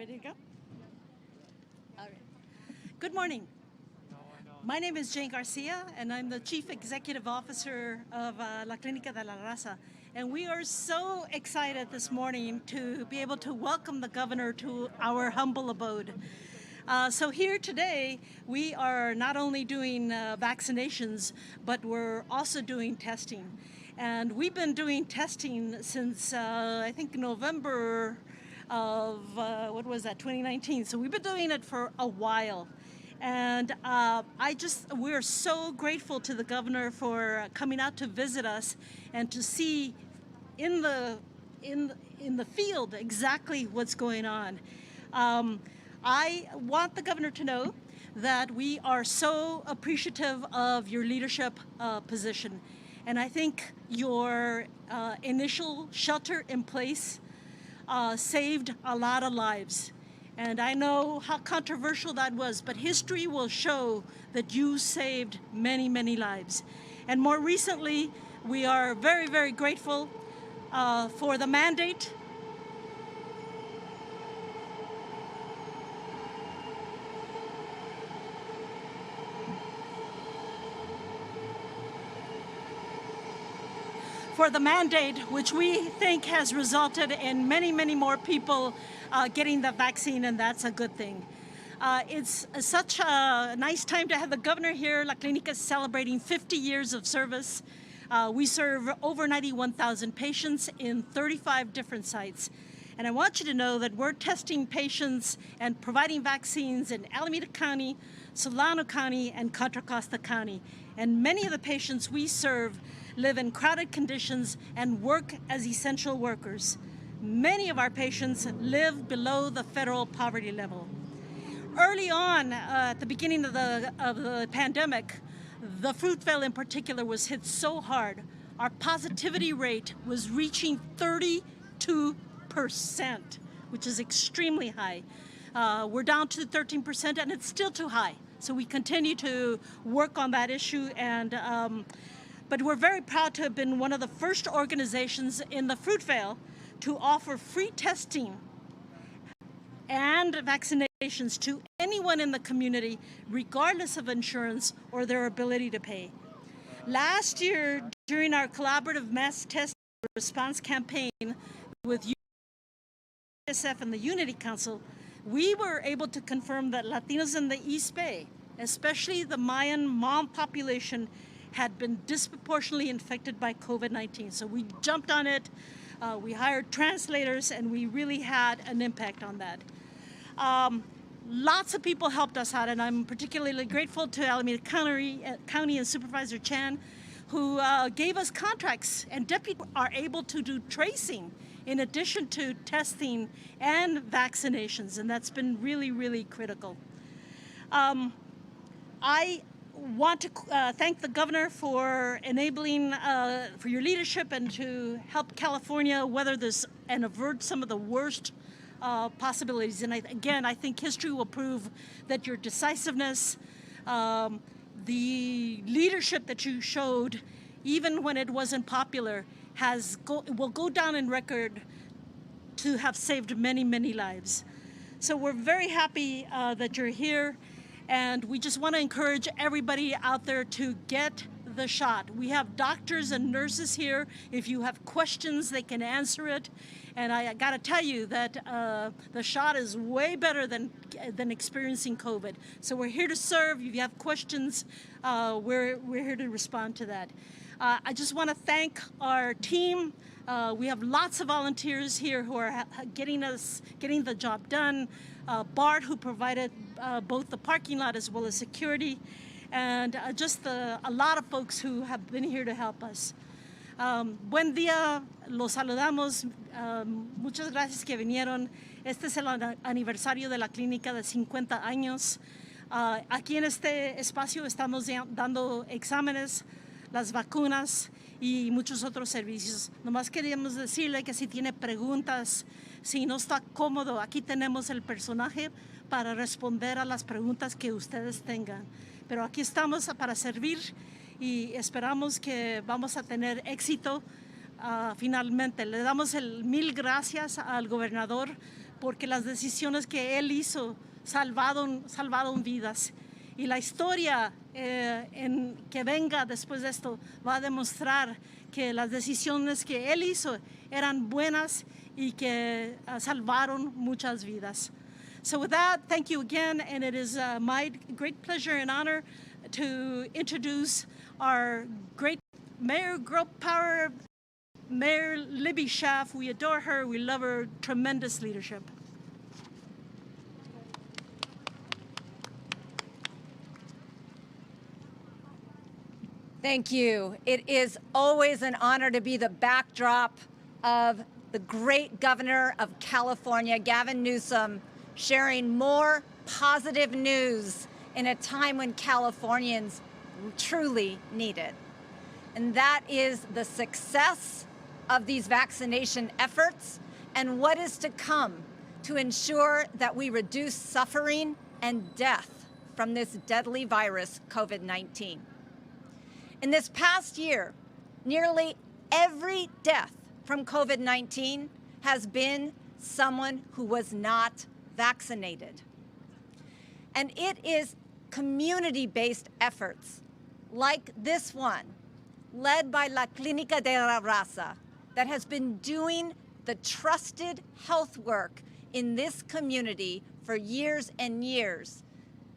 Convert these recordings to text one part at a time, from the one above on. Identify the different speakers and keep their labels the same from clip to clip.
Speaker 1: ready to go? All right. Good morning. My name is Jane Garcia, and I'm the Chief Executive Officer of La Clínica de la Raza. And we are so excited this morning to be able to welcome the governor to our humble abode. So here today, we are not only doing vaccinations, but we're also doing testing. And we've been doing testing since, I think, November of, 2019. So we've been doing it for a while. And we're so grateful to the governor for coming out to visit us and to see in the field exactly what's going on. I want the governor to know that we are so appreciative of your leadership position. And I think your initial shelter in place saved a lot of lives. And I know how controversial that was, but history will show that you saved many, many lives. And more recently, we are very, very grateful for the mandate which we think has resulted in many, many more people getting the vaccine, and that's a good thing. It's such a nice time to have the governor here. La Clínica is celebrating 50 years of service. We serve over 91,000 patients in 35 different sites. And I want you to know that we're testing patients and providing vaccines in Alameda County, Solano County, and Contra Costa County. And many of the patients we serve live in crowded conditions and work as essential workers. Many of our patients live below the federal poverty level. Early on, at the beginning of the pandemic, the Fruitvale in particular was hit so hard. Our positivity rate was reaching 32%, which is extremely high. We're down to 13%, and it's still too high. So we continue to work on that issue, but we're very proud to have been one of the first organizations in the Fruitvale to offer free testing and vaccinations to anyone in the community, regardless of insurance or their ability to pay. Last year, during our collaborative mass test response campaign with UNICEF and the Unity Council, we were able to confirm that Latinos in the East Bay, especially the Mayan Hmong population, had been disproportionately infected by COVID-19. So we jumped on it, we hired translators, and we really had an impact on that. Lots of people helped us out, and I'm particularly grateful to Alameda County and Supervisor Chan, who gave us contracts, and deputies are able to do tracing in addition to testing and vaccinations, and that's been really, really critical. I want to thank the governor for enabling, for your leadership and to help California weather this and avert some of the worst possibilities. And again, I think history will prove that your decisiveness, the leadership that you showed, even when it wasn't popular, will go down in record to have saved many, many lives. So we're very happy that you're here. And we just want to encourage everybody out there to get the shot. We have doctors and nurses here. If you have questions, they can answer it. And I got to tell you that the shot is way better than experiencing COVID. So we're here to serve. If you have questions, we're here to respond to that. I just want to thank our team. We have lots of volunteers here who are getting the job done. Bart, who provided both the parking lot as well as security, and a lot of folks who have been here to help us. Buen día, los saludamos. Muchas gracias que vinieron. Este es el aniversario de la clínica de 50 años. Aquí en este espacio estamos dando exámenes, las vacunas y muchos otros servicios. Nomás queríamos decirle que si tiene preguntas, si no está cómodo, aquí tenemos el personaje para responder a las preguntas que ustedes tengan. Pero aquí estamos para servir y esperamos que vamos a tener éxito finalmente. Le damos mil gracias al gobernador porque las decisiones que él hizo salvaron vidas. Y la historia que venga después de esto va a demostrar que las decisiones que él hizo eran buenas y que salvaron muchas vidas. So with that, thank you again, and it is my great pleasure and honor to introduce our great Mayor Girl Power, Mayor Libby Schaaf. We adore her, we love her tremendous leadership.
Speaker 2: Thank you. It is always an honor to be the backdrop of the great governor of California, Gavin Newsom, sharing more positive news in a time when Californians truly need it. And that is the success of these vaccination efforts and what is to come to ensure that we reduce suffering and death from this deadly virus, COVID-19. In this past year, nearly every death from COVID-19 has been someone who was not vaccinated. And it is community-based efforts like this one, led by La Clínica de la Raza, that has been doing the trusted health work in this community for years and years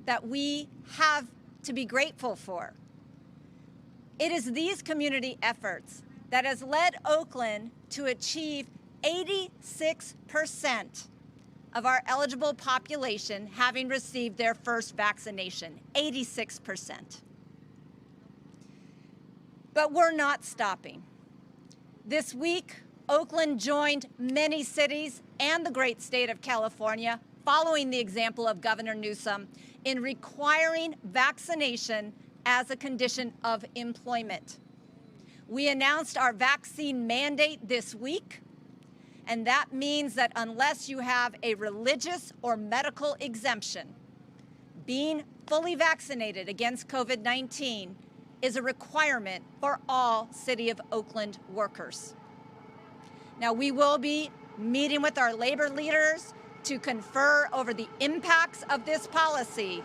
Speaker 2: that we have to be grateful for. It is these community efforts that has led Oakland to achieve 86% of our eligible population having received their first vaccination, 86%. But we're not stopping. This week, Oakland joined many cities and the great state of California, following the example of Governor Newsom, in requiring vaccination as a condition of employment. We announced our vaccine mandate this week, and that means that unless you have a religious or medical exemption, being fully vaccinated against COVID-19 is a requirement for all City of Oakland workers. Now, we will be meeting with our labor leaders to confer over the impacts of this policy,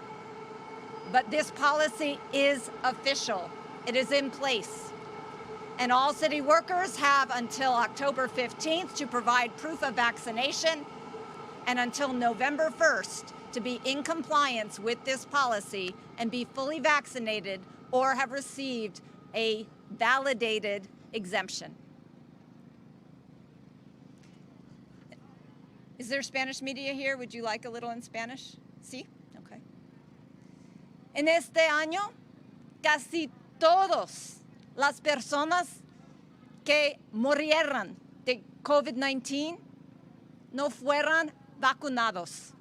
Speaker 2: but this policy is official. It is in place. And all city workers have until October 15th to provide proof of vaccination and until November 1st to be in compliance with this policy and be fully vaccinated or have received a validated exemption. Is there Spanish media here? Would you like a little in Spanish? Sí? Okay. En este año, casi todas las personas que murieran de COVID-19 no fueron vacunados.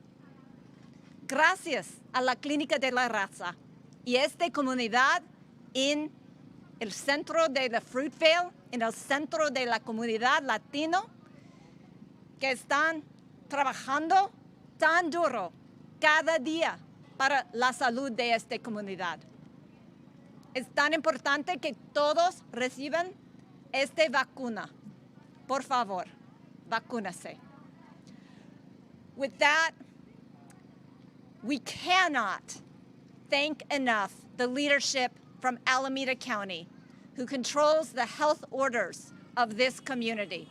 Speaker 2: Gracias a la Clínica de la Raza y esta comunidad en el centro de la Fruitvale, en el centro de la comunidad latino, que están trabajando tan duro cada día para la salud de esta comunidad. Es tan importante que todos reciban esta vacuna. Por favor, vacúnese. With that, we cannot thank enough the leadership from Alameda County, who controls the health orders of this community.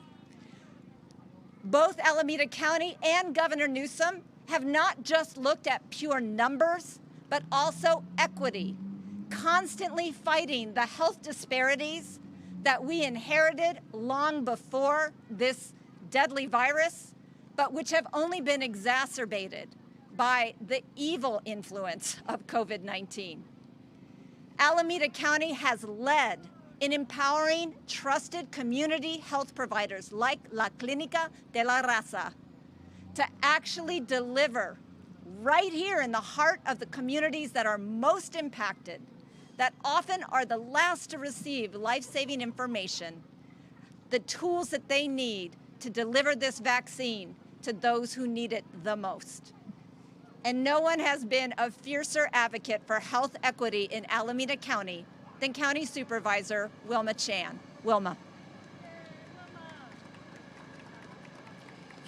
Speaker 2: Both Alameda County and Governor Newsom have not just looked at pure numbers, but also equity, constantly fighting the health disparities that we inherited long before this deadly virus, but which have only been exacerbated by the evil influence of COVID-19. Alameda County has led in empowering trusted community health providers like La Clínica de la Raza to actually deliver right here in the heart of the communities that are most impacted, that often are the last to receive life-saving information, the tools that they need to deliver this vaccine to those who need it the most. And no one has been a fiercer advocate for health equity in Alameda County than County Supervisor Wilma Chan. Wilma.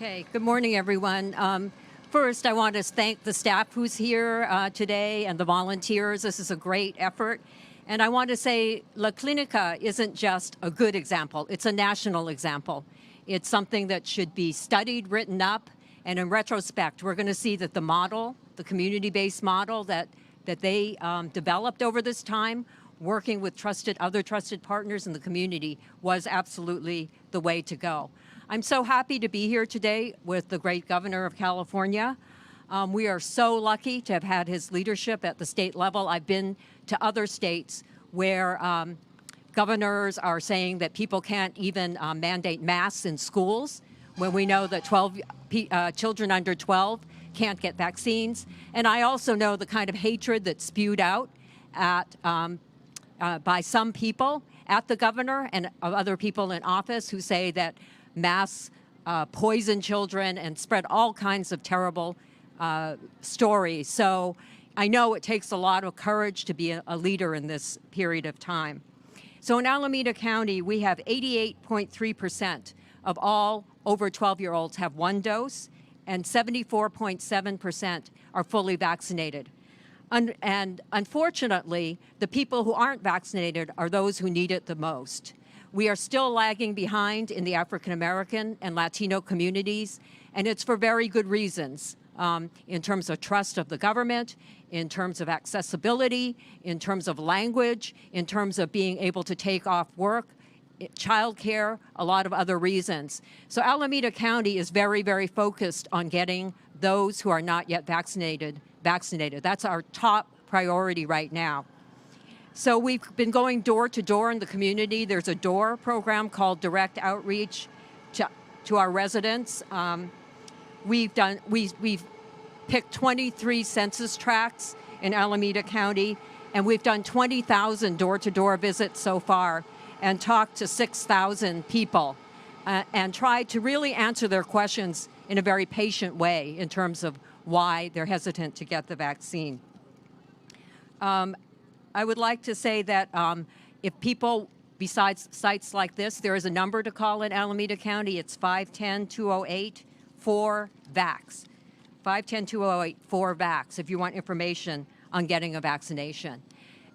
Speaker 3: Okay, good morning, everyone. First, I want to thank the staff who's here today and the volunteers. This is a great effort. And I want to say La Clinica isn't just a good example, it's a national example. It's something that should be studied, written up, and in retrospect, we're going to see that the model, the community-based model that they developed over this time, working with other trusted partners in the community, was absolutely the way to go. I'm so happy to be here today with the great governor of California. We are so lucky to have had his leadership at the state level. I've been to other states where governors are saying that people can't even mandate masks in schools, when we know that children under 12 can't get vaccines. And I also know the kind of hatred that's spewed out by some people at the governor and other people in office who say that masks poison children and spread all kinds of terrible stories. So I know it takes a lot of courage to be a leader in this period of time. So in Alameda County, we have 88.3% of all over 12-year-olds have one dose, and 74.7% are fully vaccinated. And unfortunately, the people who aren't vaccinated are those who need it the most. We are still lagging behind in the African American and Latino communities, and it's for very good reasons, in terms of trust of the government, in terms of accessibility, in terms of language, in terms of being able to take off work, childcare, a lot of other reasons. So Alameda County is very, very focused on getting those who are not yet vaccinated. That's our top priority right now. So we've been going door to door in the community. There's a DOOR program called Direct Outreach to our residents. We've picked 23 census tracts in Alameda County, and we've done 20,000 door-to-door visits so far and talked to 6,000 people and tried to really answer their questions in a very patient way in terms of why they're hesitant to get the vaccine. I would like to say that if people, besides sites like this, there is a number to call in Alameda County. It's 510-208-4VAX. 510-208-4VAX if you want information on getting a vaccination.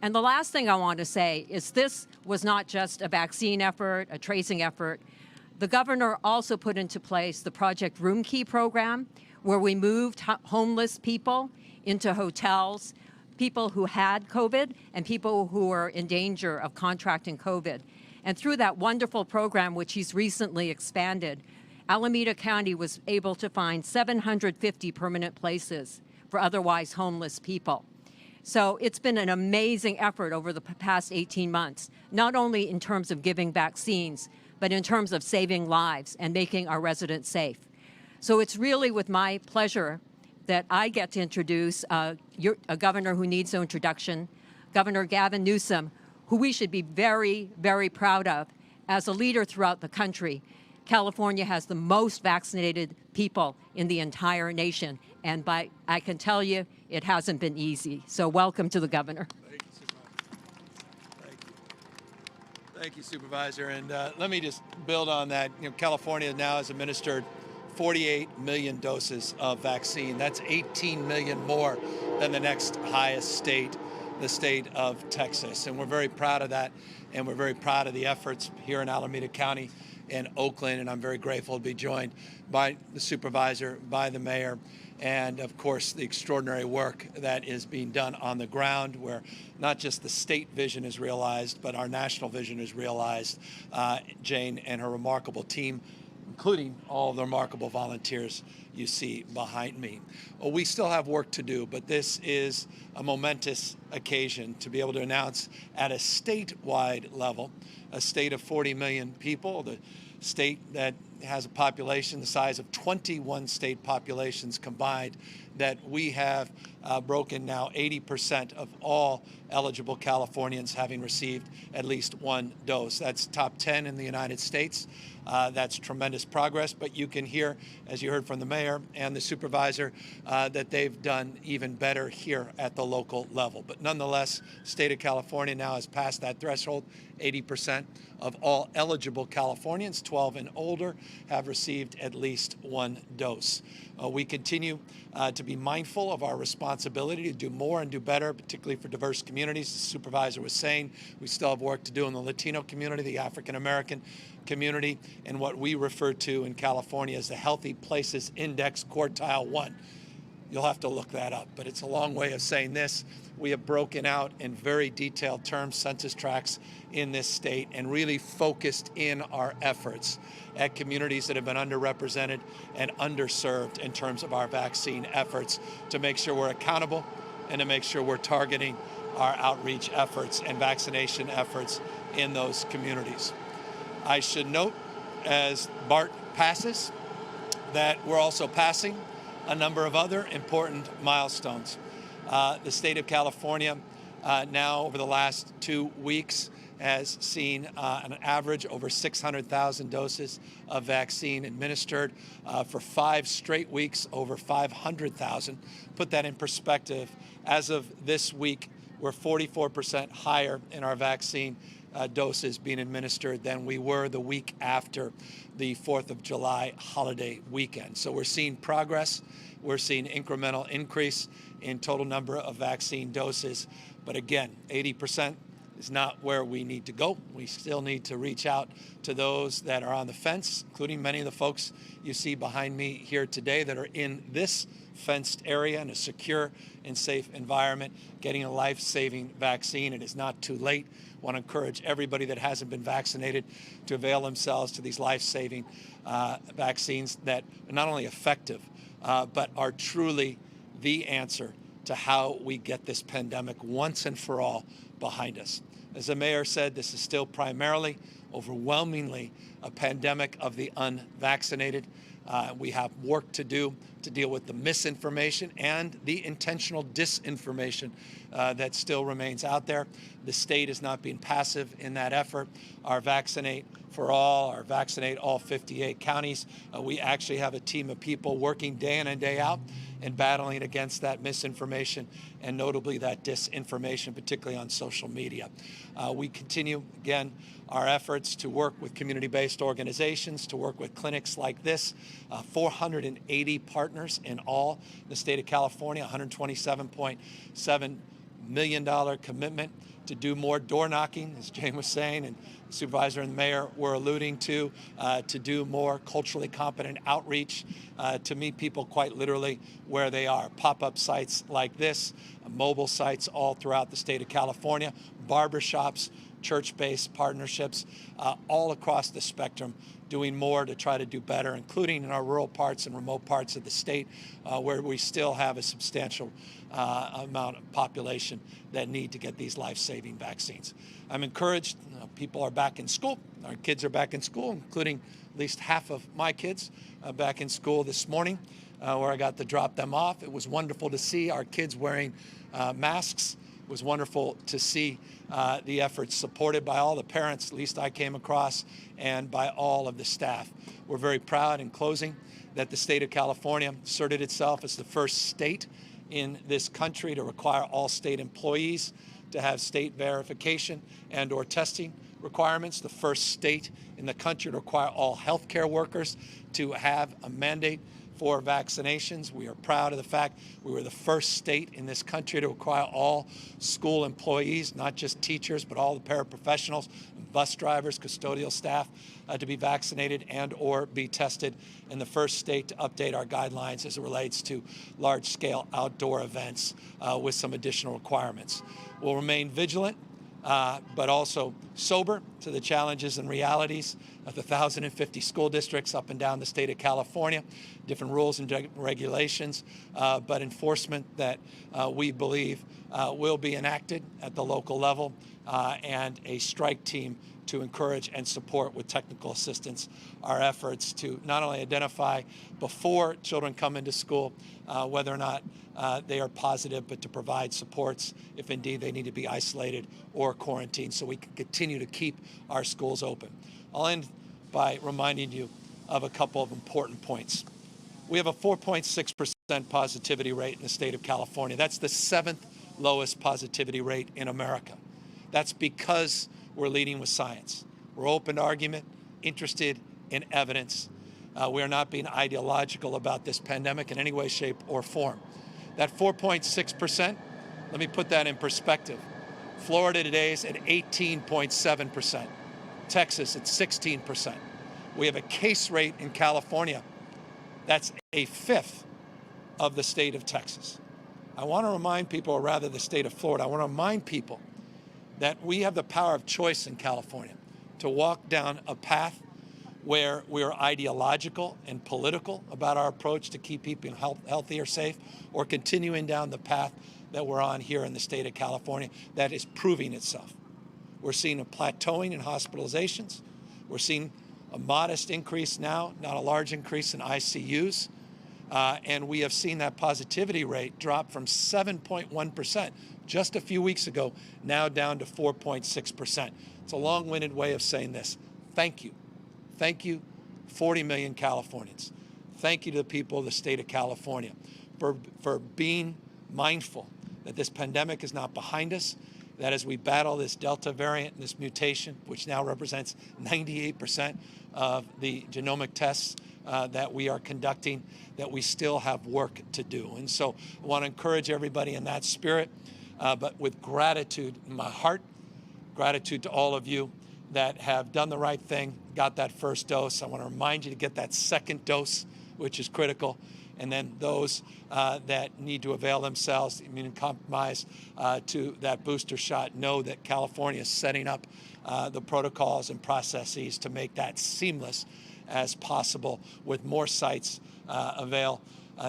Speaker 3: And the last thing I want to say is this was not just a vaccine effort, a tracing effort. The governor also put into place the Project Room Key program, where we moved homeless people into hotels, people who had COVID and people who were in danger of contracting COVID. And through that wonderful program, which he's recently expanded, Alameda County was able to find 750 permanent places for otherwise homeless people. So it's been an amazing effort over the past 18 months, not only in terms of giving vaccines, but in terms of saving lives and making our residents safe. So it's really with my pleasure that I get to introduce a governor who needs no introduction, Governor Gavin Newsom, who we should be very, very proud of as a leader throughout the country. California has the most vaccinated people in the entire nation, and I can tell you, it hasn't been easy. So welcome to the governor.
Speaker 4: Thank you, Supervisor. And let me just build on that. California now has administered 48 million doses of vaccine. That's 18 million more than the next highest state, the state of Texas. And we're very proud of that. And we're very proud of the efforts here in Alameda County and Oakland. And I'm very grateful to be joined by the supervisor, by the mayor, and of course the extraordinary work that is being done on the ground, where not just the state vision is realized, but our national vision is realized. Jane and her remarkable team, including all the remarkable volunteers you see behind me. Well, we still have work to do, but this is a momentous occasion to be able to announce at a statewide level, a state of 40 million people, the state that has a population the size of 21 state populations combined, that we have broken now 80% of all eligible Californians having received at least one dose. That's top 10 in the United States. That's tremendous progress, but you can hear, as you heard from the mayor, mayor and the supervisor that they've done even better here at the local level. But nonetheless, the state of California now has passed that threshold. 80% of all eligible Californians 12 and older have received at least one dose. We continue to be mindful of our responsibility to do more and do better, particularly for diverse communities. The supervisor was saying we still have work to do in the Latino community, the African American community, and what we refer to in California as the Healthy Places Index Quartile 1. You'll have to look that up, but it's a long way of saying this. We have broken out in very detailed terms census tracts in this state and really focused in our efforts at communities that have been underrepresented and underserved in terms of our vaccine efforts to make sure we're accountable and to make sure we're targeting our outreach efforts and vaccination efforts in those communities. I should note, as BART passes, that we're also passing a number of other important milestones. The state of California now over the last 2 weeks has seen an average over 600,000 doses of vaccine administered. For 5 straight weeks, over 500,000. Put that in perspective, as of this week, we're 44% higher in our vaccine doses being administered than we were the week after the 4th of July holiday weekend. So we're seeing progress. We're seeing incremental increase in total number of vaccine doses. But again, 80% is not where we need to go. We still need to reach out to those that are on the fence, including many of the folks you see behind me here today that are in this fenced area in a secure and safe environment, getting a life-saving vaccine. It is not too late. I want to encourage everybody that hasn't been vaccinated to avail themselves to these life-saving vaccines that are not only effective, but are truly the answer to how we get this pandemic once and for all behind us. As the mayor said, this is still primarily, overwhelmingly, a pandemic of the unvaccinated. We have work to do to deal with the misinformation and the intentional disinformation that still remains out there. The state is not being passive in that effort. Our Vaccinate for All, our Vaccinate all 58 counties, we actually have a team of people working day in and day out and battling against that misinformation and notably that disinformation, particularly on social media. We continue, again, our efforts to work with community-based organizations, to work with clinics like this, 480 partners in all in the state of California, $127.7 million commitment to do more door knocking, as Jane was saying, and the supervisor and the mayor were alluding to do more culturally competent outreach, to meet people quite literally where they are. Pop-up sites like this, mobile sites all throughout the state of California, barbershops, church-based partnerships, all across the spectrum, doing more to try to do better, including in our rural parts and remote parts of the state where we still have a substantial amount of population that need to get these life-saving vaccines. I'm encouraged. People are back in school. Our kids are back in school, including at least half of my kids back in school this morning where I got to drop them off. It was wonderful to see our kids wearing masks. It was wonderful to see the efforts supported by all the parents, at least I came across, and by all of the staff. We're very proud, in closing, that the state of California asserted itself as the first state in this country to require all state employees to have state verification and or testing requirements, the first state in the country to require all healthcare workers to have a mandate for vaccinations. We are proud of the fact we were the first state in this country to require all school employees, not just teachers, but all the paraprofessionals, bus drivers, custodial staff, to be vaccinated and or be tested, and the first state to update our guidelines as it relates to large-scale outdoor events with some additional requirements. We'll remain vigilant, but also sober to the challenges and realities of the 1,050 school districts up and down the state of California, different rules and regulations, but enforcement that we believe will be enacted at the local level, and a strike team to encourage and support with technical assistance our efforts to not only identify before children come into school whether or not they are positive, but to provide supports if indeed they need to be isolated or quarantined so we can continue to keep our schools open. I'll end by reminding you of a couple of important points. We have a 4.6% positivity rate in the state of California. That's the 7th lowest positivity rate in America. That's because we're leading with science. We're open to argument, interested in evidence. We are not being ideological about this pandemic in any way, shape, or form. That 4.6%, let me put that in perspective. Florida today is at 18.7%. Texas at 16%. We have a case rate in California that's a fifth of the state of Texas. I want to remind people, or rather the state of Florida, I want to remind people that we have the power of choice in California to walk down a path where we are ideological and political about our approach to keep people healthy or safe, or continuing down the path that we're on here in the state of California that is proving itself. We're seeing a plateauing in hospitalizations. We're seeing a modest increase now, not a large increase in ICUs. And we have seen that positivity rate drop from 7.1% just a few weeks ago, now down to 4.6%. It's a long-winded way of saying this. Thank you. Thank you, 40 million Californians. Thank you to the people of the state of California for being mindful that this pandemic is not behind us, that as we battle this Delta variant and this mutation, which now represents 98% of the genomic tests that we are conducting, that we still have work to do. And so I want to encourage everybody in that spirit, but with gratitude in my heart, gratitude to all of you that have done the right thing, got that first dose. I want to remind you to get that second dose, which is critical. And then those that need to avail themselves, immunocompromised, to that booster shot, know that California is setting up the protocols and processes to make that seamless as possible, with more sites avail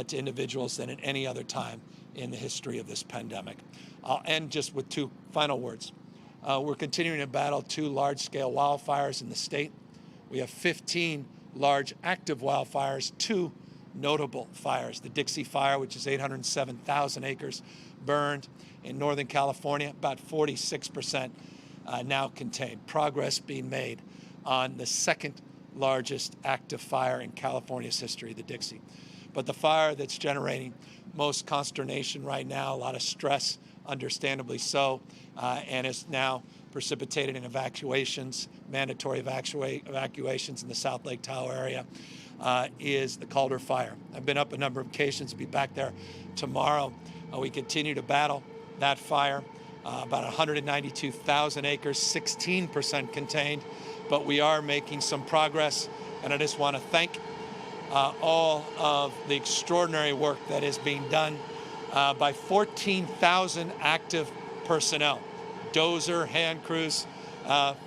Speaker 4: to individuals than at any other time in the history of this pandemic. I'll end just with two final words. We're continuing to battle 2 large-scale wildfires in the state. We have 15 large active wildfires, 2 notable fires. The Dixie Fire, which is 807,000 acres burned in Northern California, about 46% now contained. Progress being made on the second largest active fire in California's history, the Dixie. But the fire that's generating most consternation right now, a lot of stress, understandably so, and is now precipitated in evacuations, mandatory evacuations in the South Lake Tahoe area, is the Calder Fire. I've been up a number of occasions, be back there tomorrow. We continue to battle that fire, about 192,000 acres, 16% contained, but we are making some progress, and I just want to thank all of the extraordinary work that is being done by 14,000 active personnel, dozer, hand crews,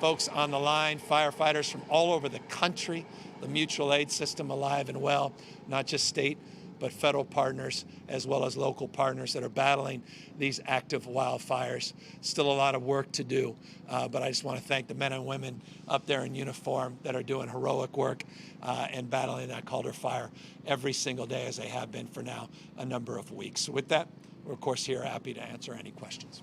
Speaker 4: folks on the line, firefighters from all over the country, the mutual aid system alive and well, not just state, but federal partners, as well as local partners that are battling these active wildfires. Still a lot of work to do, but I just want to thank the men and women up there in uniform that are doing heroic work and battling that Calder Fire every single day, as they have been for now a number of weeks. So with that, we're of course here happy to answer any questions.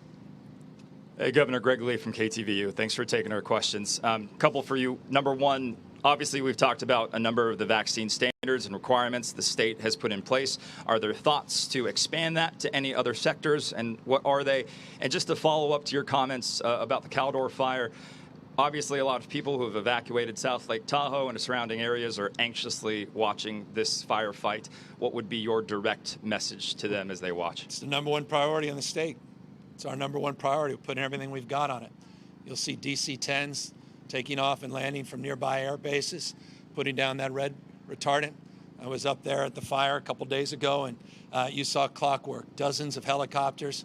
Speaker 5: Hey, Governor Greg Lee from KTVU. Thanks for taking our questions. Couple for you. Number one, obviously we've talked about a number of the vaccine standards and requirements the state has put in place. Are there thoughts to expand that to any other sectors, and what are they? And just to follow up to your comments about the Calder Fire, obviously a lot of people who have evacuated South Lake Tahoe and the surrounding areas are anxiously watching this firefight. What would be your direct message to them as they watch?
Speaker 4: It's the number one priority in the state. It's our number one priority. We're putting everything we've got on it. You'll see DC-10s taking off and landing from nearby air bases, putting down that red retardant. I was up there at the fire a couple days ago, and you saw clockwork. Dozens of helicopters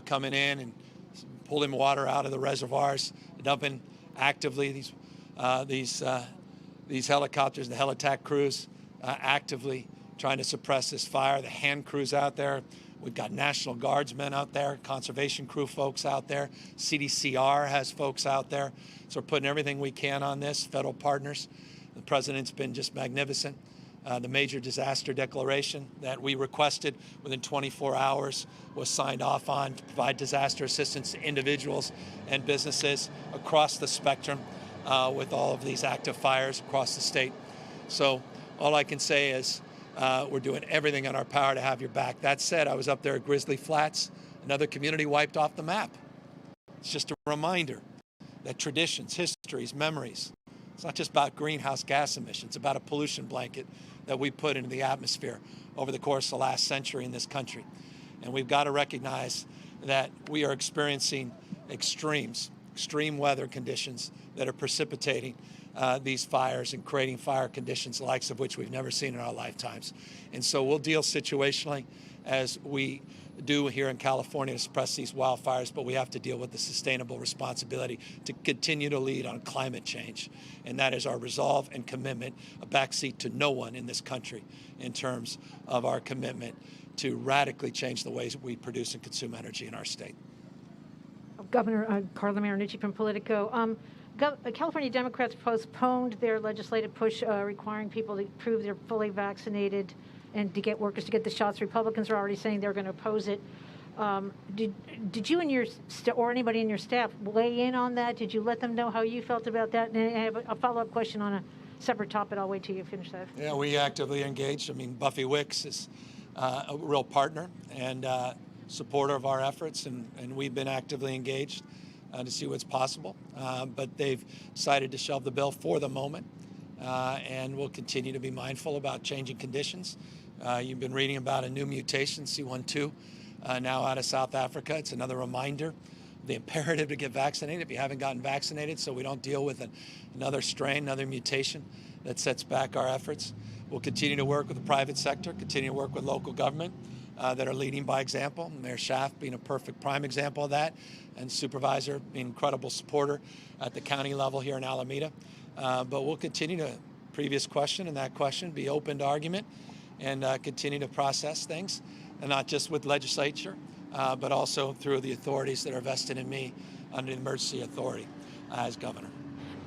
Speaker 4: coming in and pulling water out of the reservoirs, dumping actively these helicopters, the helitack crews, actively trying to suppress this fire. The hand crews out there. We've got National Guardsmen out there, conservation crew folks out there. CDCR has folks out there. So we're putting everything we can on this, federal partners. The president's been just magnificent. The major disaster declaration that we requested within 24 hours was signed off on to provide disaster assistance to individuals and businesses across the spectrum with all of these active fires across the state. So all I can say is We're doing everything in our power to have your back. That said, I was up there at Grizzly Flats, another community wiped off the map. It's just a reminder that traditions, histories, memories, it's not just about greenhouse gas emissions, it's about a pollution blanket that we put into the atmosphere over the course of the last century in this country. And we've got to recognize that we are experiencing extreme weather conditions that are precipitating these fires and creating fire conditions the likes of which we've never seen in our lifetimes. And so we'll deal situationally as we do here in California to suppress these wildfires, but we have to deal with the sustainable responsibility to continue to lead on climate change. And that is our resolve and commitment, a backseat to no one in this country in terms of our commitment to radically change the ways we produce and consume energy in our state.
Speaker 6: Governor Carla Marinucci from Politico. California Democrats postponed their legislative push requiring people to prove they're fully vaccinated and to get workers to get the shots. Republicans are already saying they're going to oppose it. Did you and your or anybody in your staff weigh in on that? Did you let them know how you felt about that? And I have a follow-up question on a separate topic. I'll wait till you finish that.
Speaker 4: Yeah, we actively engaged. I mean, Buffy Wicks is a real partner and supporter of our efforts, and we've been actively engaged to see what's possible. But they've decided to shelve the bill for the moment, and we'll continue to be mindful about changing conditions. You've been reading about a new mutation, C12, now out of South Africa. It's another reminder, the imperative to get vaccinated if you haven't gotten vaccinated, so we don't deal with another strain, another mutation that sets back our efforts. We'll continue to work with the private sector, continue to work with local government that are leading by example. Mayor Schaaf being a perfect prime example of that, and Supervisor being an incredible supporter at the county level here in Alameda. But we'll continue to, previous question and that question, be open to argument and continue to process things, and not just with legislature, but also through the authorities that are vested in me under the emergency authority as governor.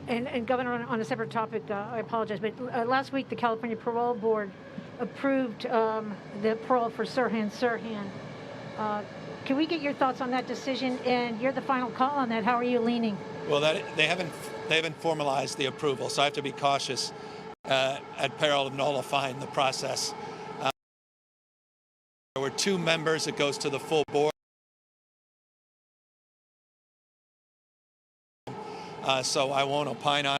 Speaker 6: And Governor, on a separate topic, I apologize, but last week the California Parole Board approved the parole for Sirhan Sirhan. Can we get your thoughts on that decision? And you're the final call on that. How are you leaning?
Speaker 4: Well, they haven't formalized the approval, so I have to be cautious at peril of nullifying the process. There were two members. It goes to the full board. So I won't opine on.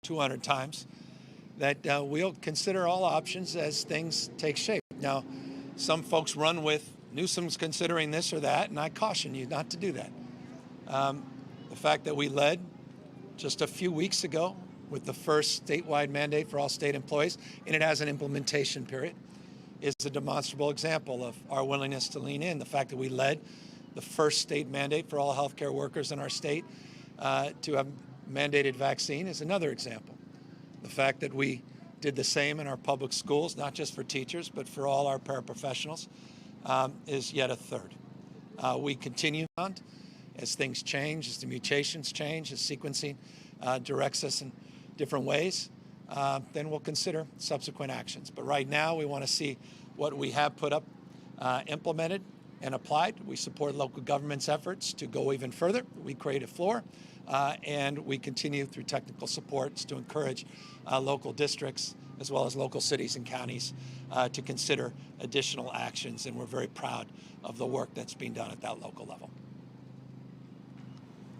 Speaker 4: $200 times, that we'll consider all options as things take shape. Now, some folks run with Newsom's considering this or that, and I caution you not to do that. The fact that we led just a few weeks ago with the first statewide mandate for all state employees, and it has an implementation period, is a demonstrable example of our willingness to lean in. The fact that we led the first state mandate for all healthcare workers in our state to have mandated vaccine is another example. The fact that we did the same in our public schools, not just for teachers, but for all our paraprofessionals, is yet a third. We continue on as things change, as the mutations change, as sequencing directs us in different ways, then we'll consider subsequent actions. But right now, we want to see what we have put up, implemented and applied. We support local government's efforts to go even further. We create a floor. And we continue through technical supports to encourage local districts as well as local cities and counties to consider additional actions. And we're very proud of the work that's being done at that local level.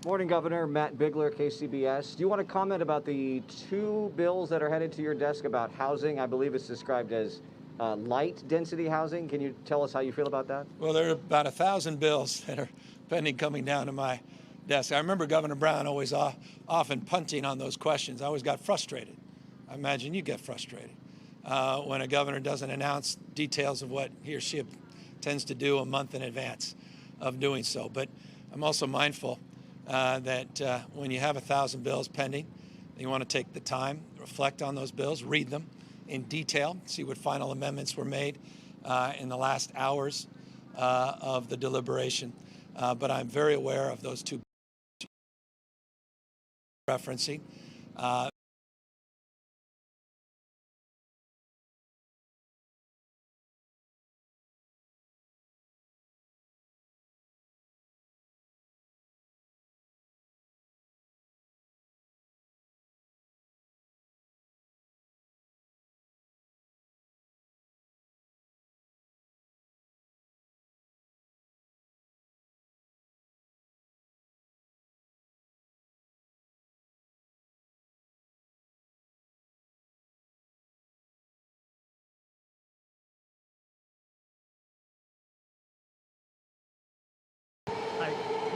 Speaker 7: Morning, Governor. Matt Bigler, KCBS. Do you want to comment about the 2 bills that are headed to your desk about housing? I believe it's described as light density housing. Can you tell us how you feel about that?
Speaker 4: Well, there are about 1,000 bills that are pending coming down to my desk. I remember Governor Brown always often punting on those questions. I always got frustrated. I imagine you get frustrated when a governor doesn't announce details of what he or she tends to do a month in advance of doing so. But I'm also mindful that when you have 1,000 bills pending, you want to take the time, reflect on those bills, read them in detail, see what final amendments were made in the last hours of the deliberation. But I'm very aware of those 2 referencing.
Speaker 8: Hi,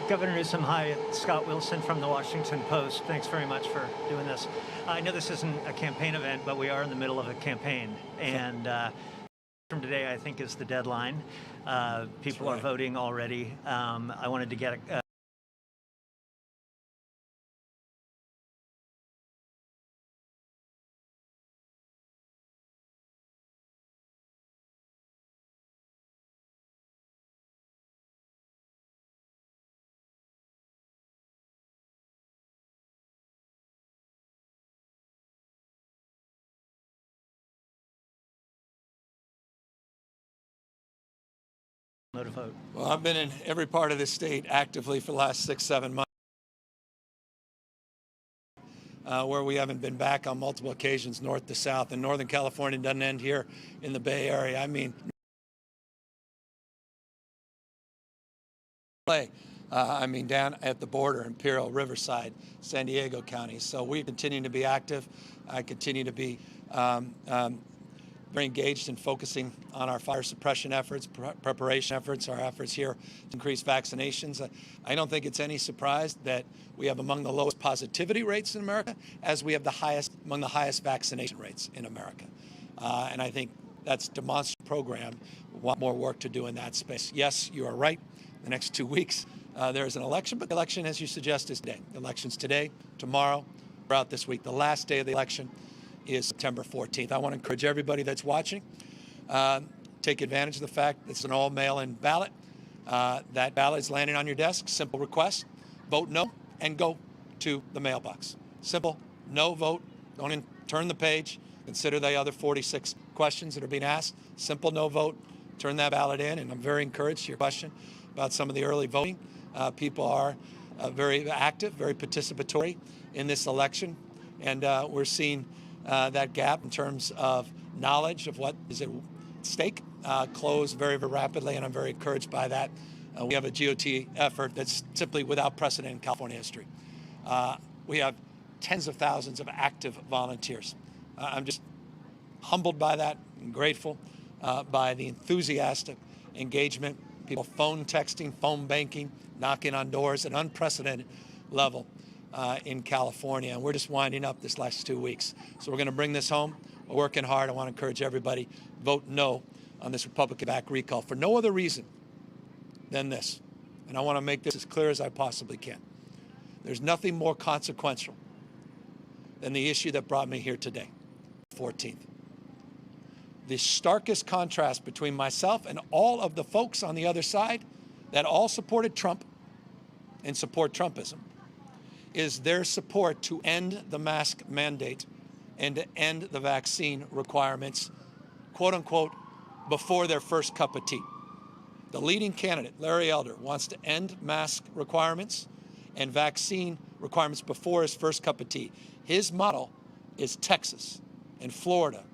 Speaker 8: Governor Newsom. Hi, Scott Wilson from the Washington Post. Thanks very much for doing this. I know this isn't a campaign event, but we are in the middle of a campaign. And from today, I think, is the deadline. People are voting already. I wanted to get a to vote.
Speaker 4: Well, I've been in every part of this state actively for the last 6, 7 months, where we haven't been back on multiple occasions, north to south. And Northern California doesn't end here in the Bay Area. I mean, down at the border, Imperial, Riverside, San Diego counties. So we continue to be active. I continue to be very engaged in focusing on our fire suppression efforts, preparation efforts, our efforts here to increase vaccinations. I don't think it's any surprise that we have among the lowest positivity rates in America, as we have among the highest vaccination rates in America. And I think that's a demonstrative program. We want more work to do in that space. Yes, you are right. The next 2 weeks, there is an election, but the election, as you suggest, is today. The election's today, tomorrow, throughout this week. The last day of the election is September 14th. I want to encourage everybody that's watching, take advantage of the fact it's an all mail-in ballot. That ballot is landing on your desk. Simple request, vote no, and go to the mailbox. Simple, no vote, don't even turn the page, consider the other 46 questions that are being asked. Simple, no vote, turn that ballot in, and I'm very encouraged to your question about some of the early voting. People are very active, very participatory in this election, and we're seeing that gap in terms of knowledge of what is at stake close very, very rapidly, and I'm very encouraged by that. We have a GOT effort that's simply without precedent in California history. We have tens of thousands of active volunteers. I'm just humbled by that and grateful by the enthusiastic engagement, people phone texting, phone banking, knocking on doors at an unprecedented level in California, and we're just winding up this last 2 weeks. So we're going to bring this home. We're working hard. I want to encourage everybody, vote no on this Republican-backed recall for no other reason than this. And I want to make this as clear as I possibly can. There's nothing more consequential than the issue that brought me here today, 14th. The starkest contrast between myself and all of the folks on the other side that all supported Trump and support Trumpism is their support to end the mask mandate and to end the vaccine requirements, quote unquote, before their first cup of tea. The leading candidate, Larry Elder, wants to end mask requirements and vaccine requirements before his first cup of tea. His model is Texas and Florida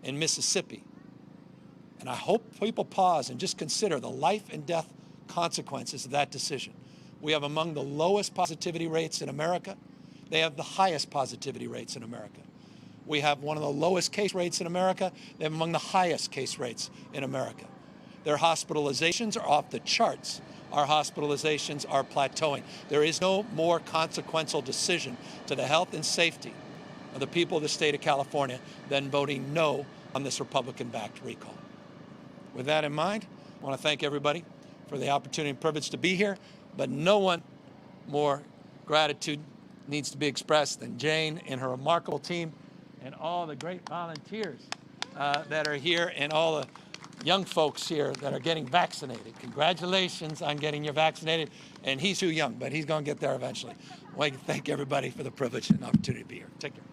Speaker 4: and Mississippi. And I hope people pause and just consider the life and death consequences of that decision. We have among the lowest positivity rates in America. They have the highest positivity rates in America. We have one of the lowest case rates in America. They have among the highest case rates in America. Their hospitalizations are off the charts. Our hospitalizations are plateauing. There is no more consequential decision to the health and safety of the people of the state of California than voting no on this Republican-backed recall. With that in mind, I want to thank everybody for the opportunity and privilege to be here, but no one more gratitude needs to be expressed than Jane and her remarkable team and all the great volunteers that are here and all the young folks here that are getting vaccinated. Congratulations on getting you vaccinated. And he's too young, but he's going to get there eventually. I'd like to thank everybody for the privilege and opportunity to be here. Take care.